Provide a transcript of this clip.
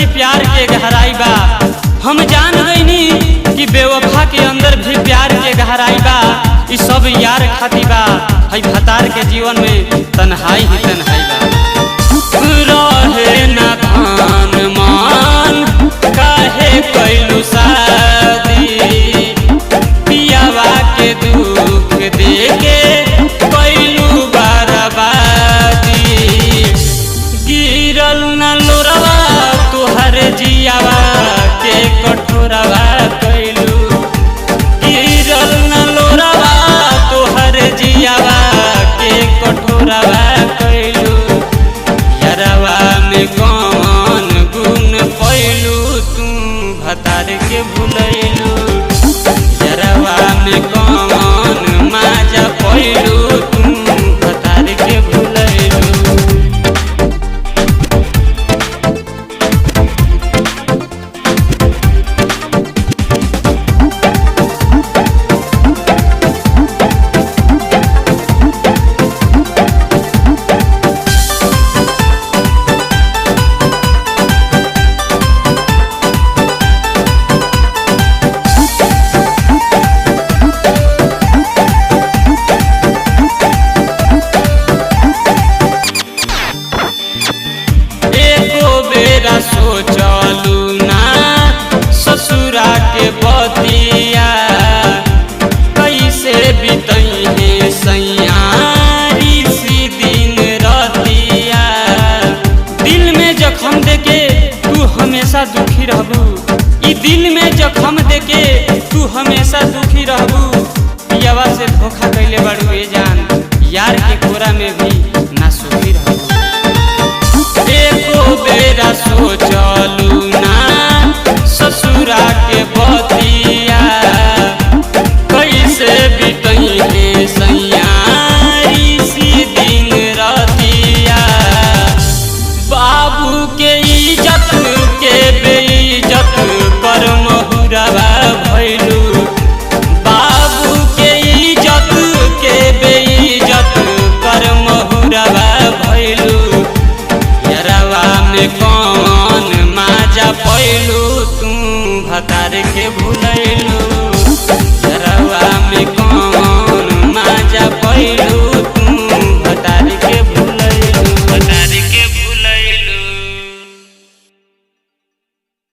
भी प्यार के गहराई बा। हम जान गईनी कि बेवफा के अंदर भी प्यार के गहराई बा। ई सब यार खाती बा, हई भतार के जीवन में तन्हाई ही तन्हाई बा। रहे ना खान मान काहे कैलू शादी, पियावा के दुख देके कैलू बर्बादी। गिरल न लोरवा तोहर जियावा के कठोरवा कैलू, गिरल न लोरवा तोहर जियावा के कठोरवा कैलू। यारवा में कौन गुण पैलू तू भतार के भुलैलू, यारवा में कौन माजा पैलू तू भतार के भुलैलू। सोचलू ना ससुरा के बतिया, कैसे बीतई है सैयारी सी दिन रतिया। दिल में जख्म देके तू हमेशा दुखी रहबू, ई दिल में जख्म देके तू हमेशा दुखी रहबू। पियावा से धोखा कैले बड़ू ए जान, यार के कोरा में भी ना सुखी रहबू। एको बेरा सोचलू ना ससुरा के बतिया, कैसे बीतई है सैयारी सी दिन रतिया। बाबू के इज्जत के बेइज्जत कर महुरवा भैलू, बाबू के इज्जत के बेइज्जत कर महुरवा भैलू। यारवा में कौन माजा पैलू तू भतार के भुलैलू।